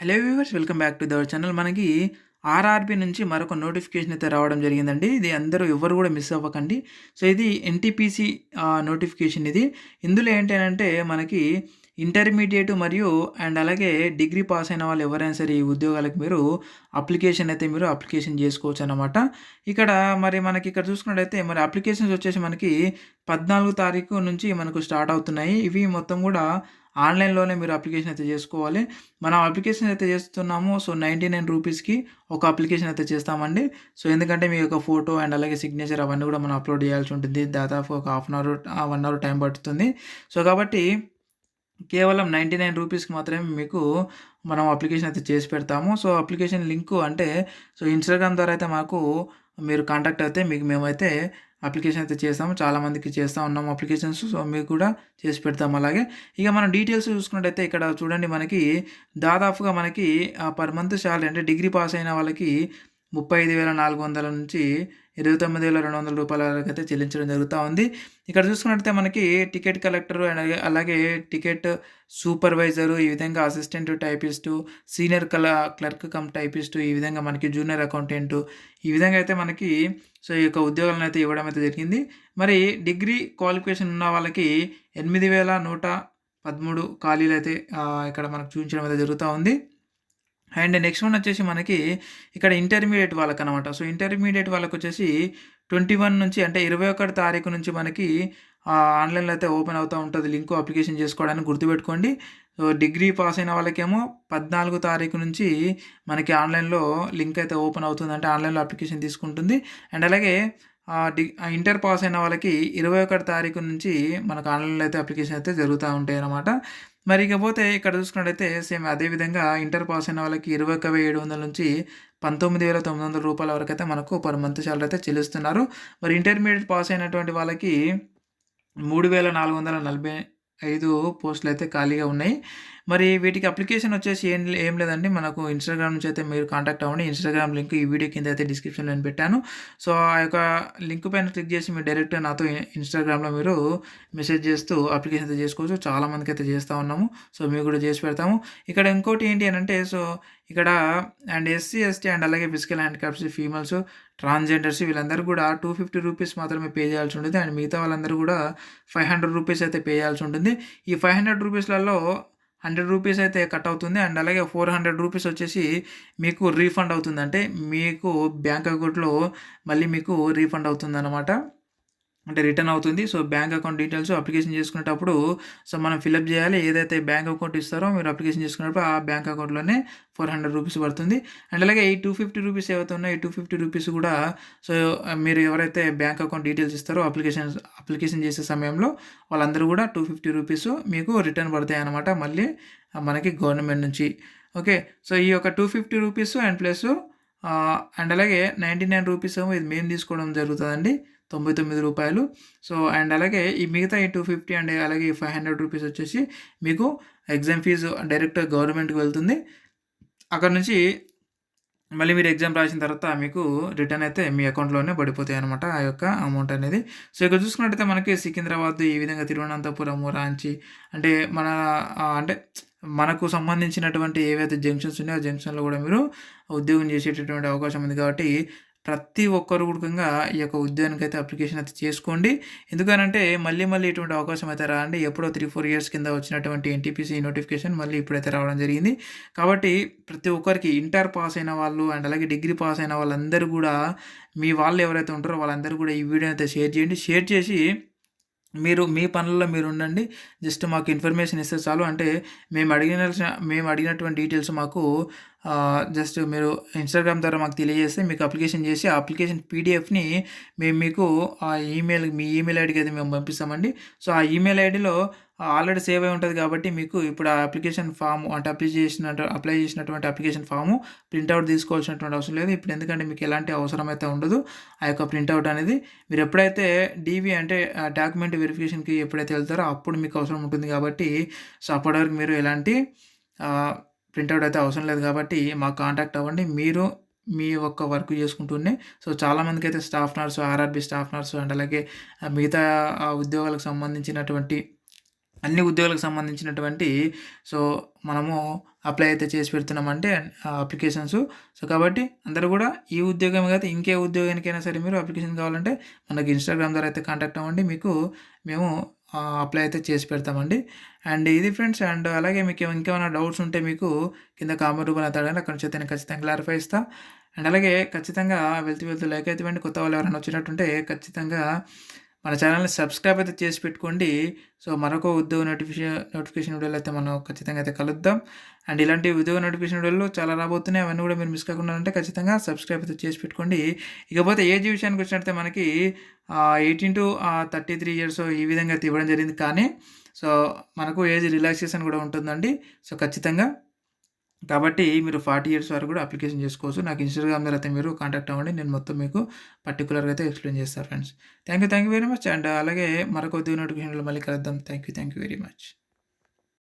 Hello viewers, welcome back to our channel. మనకి RRB నుంచి మరొక నోటిఫికేషన్ అయితే రావడం జరిగిందండి. ఇది అందరూ ఎవ్వరు కూడా మిస్ అవ్వకండి. సో ఇది ఎన్టీపీసీ నోటిఫికేషన్ ఇది. ఇందులో ఏంటి అనంటే మనకి ఇంటర్మీడియేట్ మరియు అలాగే డిగ్రీ పాస్ అయిన వాళ్ళు ఎవరైనా సరే ఈ ఉద్యోగాలకు మీరు అప్లికేషన్ చేసుకోవచ్చు అన్నమాట. ఇక్కడ మరి మనకి ఇక్కడ చూసుకున్నట్టయితే మరి అప్లికేషన్స్ వచ్చేసి మనకి 14 తారీఖు నుంచి మనకు స్టార్ట్ అవుతున్నాయి. ఇవి మొత్తం కూడా ఆన్‌లైన్‌లోనే మీరు అప్లికేషన్ అయితే చేసుకోవాలి. మనం అప్లికేషన్ అయితే చేస్తున్నాము. సో, 99 రూపీస్‌కి ఒక అప్లికేషన్ అయితే చేస్తామండి. సో, ఎందుకంటే మీ యొక్క ఫోటో అలాగే సిగ్నేచర్ అవన్నీ కూడా మనం అప్‌లోడ్ చేయాల్సి ఉంటుంది. దాదాపు ఒక half an hour 1 hour time పడుతుంది. సో, కాబట్టి కేవలం 99 రూపీస్‌కి మాత్రమే మీకు మనం అప్లికేషన్ అయితే చేసి పెడతాము. సో, అప్లికేషన్ లింకు అంటే ఇన్‌స్టాగ్రామ్ ద్వారా అయితే మాకు మీరు కాంటాక్ట్ అయితే మీకు మేమైతే అప్లికేషన్ అయితే చేస్తాము. చాలామందికి చేస్తా ఉన్నాము అప్లికేషన్స్. సో, మీకు కూడా చేసి పెడతాము అలాగే. ఇక మనం డీటెయిల్స్ చూసుకున్నట్టయితే ఇక్కడ చూడండి మనకి దాదాపుగా మనకి పర్ మంత్ సాలరీ అంటే డిగ్రీ పాస్ అయిన వాళ్ళకి 35,400 నుంచి 29,200 రూపాయల వరకైతే చెల్లించడం జరుగుతా ఉంది. ఇక్కడ చూసుకున్నట్టయితే మనకి టికెట్ కలెక్టర్ అలాగే టికెట్ సూపర్వైజరు, ఈ విధంగా assistant typist, senior clerk cum typist, ఈ విధంగా మనకి జూనియర్ అకౌంటెంటు, ఈ విధంగా అయితే మనకి ఈ యొక్క ఉద్యోగాలను అయితే ఇవ్వడం అయితే జరిగింది. మరి డిగ్రీ క్వాలిఫికేషన్ ఉన్న వాళ్ళకి 8,113 ఖాళీలైతే ఇక్కడ మనకు చూపించడం అయితే జరుగుతా ఉంది. అండ్ నెక్స్ట్ వన్ వచ్చేసి మనకి ఇక్కడ ఇంటర్మీడియేట్ వాళ్ళకనమాట. సో, ఇంటర్మీడియేట్ వాళ్ళకొచ్చేసి 21 నుంచి అంటే 21 తారీఖు నుంచి మనకి ఆన్‌లైన్‌లో అయితే ఓపెన్ అవుతా ఉంటది లింకు అప్లికేషన్ చేసుకోవడానికి గుర్తుపెట్టుకోండి. సో, డిగ్రీ పాస్ అయిన వాళ్ళకేమో 14 తారీఖు నుంచి మనకి ఆన్‌లైన్‌లో లింక్ అయితే ఓపెన్ అవుతుంది. అంటే ఆన్‌లైన్‌లో అప్లికేషన్ తీసుకుంటుంది. అలాగే ఇంటర్ పాస్ అయిన వాళ్ళకి 21 తారీఖు నుంచి మనకు ఆన్‌లైన్‌లో అయితే అప్లికేషన్ అయితే జరుగుతా ఉంటాయన్నమాట. మరి ఇకపోతే ఇక్కడ చూసుకున్నట్టయితే సేమ్ అదే విధంగా ఇంటర్ పాస్ అయిన వాళ్ళకి 21,700 నుంచి 19,900 రూపాయల వరకైతే మనకు పర్ మంత్ సాలరీ అయితే చెల్లిస్తున్నారు. మరి ఇంటర్మీడియేట్ పాస్ అయినటువంటి వాళ్ళకి 3,445 పోస్టులైతే ఖాళీగా ఉన్నాయి. మరి వీటికి అప్లికేషన్ వచ్చేసి ఏం లేదండి. మనకు ఇన్‌స్టాగ్రామ్ నుంచి అయితే మీరు కాంటాక్ట్ అవ్వండి. ఇన్‌స్టాగ్రామ్ లింక్ ఈ వీడియో కింద అయితే డిస్క్రిప్షన్‌లో నేను పెట్టాను. సో, ఆ యొక్క లింక్ పైన క్లిక్ చేసి మీరు డైరెక్ట్‌గా నాతో ఇన్‌స్టాగ్రామ్‌లో మీరు మెసేజ్ చేస్తూ అప్లికేషన్ అయితే చేసుకోవచ్చు. చాలా మందికైతే చేస్తా ఉన్నాము. సో, మీకు కూడా చేసి పెడతాము. ఇక్కడ ఇంకోటి ఏంటి అనంటే ఇక్కడ ఎస్సీ, ఎస్టీ అలాగే ఫిజికల్ హ్యాండిక్యాప్స్, ఫీమేల్స్, ట్రాన్స్‌జెండర్స్ వీళ్ళందరూ కూడా 250 రూపీస్ మాత్రమే పే చేయాల్సి ఉంటుంది. మిగతా వాళ్ళందరూ కూడా 500 రూపీస్ అయితే పే చేయాల్సి ఉంటుంది. ఈ 500 రూపీస్‌లలో 100 రూపీస్ అయితే కట్ అవుతుంది. అలాగే 400 రూపీస్ వచ్చేసి మీకు రీఫండ్ అవుతుంది. అంటే మీకు బ్యాంక్ అకౌంట్‌లో మళ్ళీ మీకు రీఫండ్ అవుతుందన్నమాట. అంటే రిటర్న్ అవుతుంది. So, bank account details application చేసుకునేటప్పుడు మనం ఫిలప్ చేయాలి. ఏదైతే బ్యాంక్ అకౌంట్ ఇస్తారో మీరు అప్లికేషన్ చేసుకున్నప్పుడు ఆ బ్యాంక్ అకౌంట్‌లోనే 400 రూపీస్ పడుతుంది. అలాగే ఈ 250 రూపీస్ ఏవైతే ఉన్నాయో ఈ 250 రూపీస్ కూడా సో, మీరు ఎవరైతే బ్యాంక్ అకౌంట్ డీటెయిల్స్ ఇస్తారో అప్లికేషన్ చేసే సమయంలో వాళ్ళందరూ కూడా 250 రూపీస్ మీకు రిటర్న్ పడతాయన్నమాట మళ్ళీ మనకి గవర్నమెంట్ నుంచి. ఓకే. సో, ఈ యొక్క 250 రూపీస్ ప్లస్ అలాగే 99 రూపీస్ ఏమో ఇది మేము తీసుకోవడం జరుగుతదండి. రూ. 99. సో, అలాగే ఈ మిగతా ఈ 250 అలాగే ఈ 500 రూపీస్ వచ్చేసి మీకు ఎగ్జామ్ ఫీజు డైరెక్ట్‌గా గవర్నమెంట్‌కి వెళ్తుంది. అక్కడి నుంచి మళ్ళీ మీరు ఎగ్జామ్ రాసిన తర్వాత మీకు రిటర్న్ అయితే మీ అకౌంట్‌లోనే పడిపోతాయన్నమాట ఆ యొక్క అమౌంట్ అనేది. సో, ఇక్కడ చూసుకున్నట్టయితే మనకి సికింద్రాబాద్, ఈ విధంగా తిరువనంతపురము, రాంచీ అంటే మన అంటే మనకు సంబంధించినటువంటి ఏవైతే జంక్షన్స్ ఉన్నాయో ఆ జంక్షన్‌లో కూడా మీరు ఉద్యోగం చేసేటటువంటి అవకాశం ఉంది కాబట్టి ప్రతి ఒక్కరు కూడకంగా ఈ యొక్క ఉద్యోగానికైతే అప్లికేషన్ అయితే చేసుకోండి. ఎందుకనంటే మళ్ళీ ఇటువంటి అవకాశం అయితే రాదండి. ఎప్పుడో 3, 4 ఇయర్స్ కింద వచ్చినటువంటి ఎన్‌టీపీసీ నోటిఫికేషన్ మళ్ళీ ఇప్పుడైతే రావడం జరిగింది. కాబట్టి ప్రతి ఒక్కరికి ఇంటర్ పాస్ అయిన వాళ్ళు అలాగే డిగ్రీ పాస్ అయిన వాళ్ళందరూ గూడా మీ వాళ్ళు ఎవరైతే ఉంటారో వాళ్ళందరూ కూడా ఈ వీడియోని అయితే షేర్ చేయండి. షేర్ చేసి మీరు మీ పనుల్లో మీరుండండి. జస్ట్ మాకు ఇన్ఫర్మేషన్ ఇస్తే చాలు. అంటే మేము అడిగినటువంటి డీటెయిల్స్ మాకు జస్ట్ మీరు ఇన్‌స్టాగ్రామ్ ద్వారా మాకు తెలియజేస్తే మీకు అప్లికేషన్ చేసి ఆ అప్లికేషన్ పీడిఎఫ్‌ని మేము మీకు మీ ఈమెయిల్ ఐడీకి అయితే మేము పంపిస్తామండి. సో, ఆ ఈమెయిల్ ఐడీలో ఆల్రెడీ సేవ్ అయి ఉంటది కాబట్టి మీకు ఇప్పుడు ఆ అప్లికేషన్ ఫామ్ అంటే అప్లై చేసినటువంటి అప్లికేషన్ ఫాము ప్రింటౌట్ తీసుకోవాల్సినటువంటి అవసరం లేదు. ఇప్పుడు ఎందుకంటే మీకు ఎలాంటి అవసరం అయితే ఉండదు. ఆ యొక్క ప్రింటౌట్ అనేది మీరు ఎప్పుడైతే డీవీ అంటే డాక్యుమెంట్ వెరిఫికేషన్‌కి ఎప్పుడైతే వెళ్తారో అప్పుడు మీకు అవసరం ఉంటుంది కాబట్టి సో, అప్పటి వరకు మీరు ఎలాంటి ప్రింటౌట్ అయితే అవసరం లేదు కాబట్టి మాకు కాంటాక్ట్ అవ్వండి. మీరు మీ యొక్క వర్క్ చేసుకుంటూనే సో, చాలామందికైతే staff nurse, RRB staff nurse అలాగే మిగతా ఉద్యోగాలకు సంబంధించినటువంటి అన్ని ఉద్యోగాలకు సంబంధించినటువంటి సో, మనము అప్లై అయితే చేసి పెడుతున్నామంటే అప్లికేషన్స్. సో, కాబట్టి అందరూ గూడా ఈ ఉద్యోగమే కాదు ఇంకే ఉద్యోగానికైనా సరే మీరు అప్లికేషన్ కావాలంటే మనకి ఇన్‌స్టాగ్రామ్ ద్వారా అయితే కాంటాక్ట్ అవ్వండి. మీకు మేము అప్లై అయితే చేసి పెడతామండి. అండ్ ఇది ఫ్రెండ్స్ అండ్ అలాగే మీకు ఇంకేమైనా డౌట్స్ ఉంటే మీకు కింద కామెంట్ రూపంలో అయితే అడగండి. అక్కడి నుంచి అయితే నేను ఖచ్చితంగా క్లారిఫై ఇస్తా. అండ్ అలాగే ఖచ్చితంగా వెళ్తూ లైక్ అయితే ఇవ్వండి. కొత్త వాళ్ళు ఎవరైనా వచ్చినట్టుంటే ఖచ్చితంగా మన ఛానెల్‌ని సబ్స్క్రైబ్ అయితే చేసి పెట్టుకోండి. సో, మరొక ఉద్యోగ నోటిఫికేషన్ వీడియోలో అయితే మనం ఖచ్చితంగా అయితే కలుద్దాం. అండ్ ఇలాంటి ఉద్యోగ నోటిఫికేషన్ వీడియోలు చాలా రాబోతున్నాయి. అవన్నీ కూడా మీరు మిస్ కాకుండా ఉంటే ఖచ్చితంగా సబ్స్క్రైబ్ అయితే చేసి పెట్టుకోండి. ఇకపోతే ఏజ్ విషయానికి వచ్చినట్లయితే మనకి 18-33 ఇయర్స్ ఈ విధంగా అయితే ఇవ్వడం జరిగింది. కానీ సో, మనకు ఏజ్ రిలాక్సేషన్ కూడా ఉంటుందండి. సో, ఖచ్చితంగా కాబట్టి మీరు 40 ఇయర్స్ వరకు కూడా అప్లికేషన్ చేసుకోవచ్చు. నాకు ఇన్‌స్టాగ్రామ్ ద్వారా అయితే మీరు కాంటాక్ట్ అవ్వండి. నేను మొత్తం మీకు పర్టిక్యులర్‌గా అయితే ఎక్స్‌ప్లెయిన్ చేస్తాను friends. Thank you very much. And అలాగే మరొక ఉద్యోగ నోటిఫికేషన్‌లో మళ్ళీ కలుద్దాం. Thank you very much.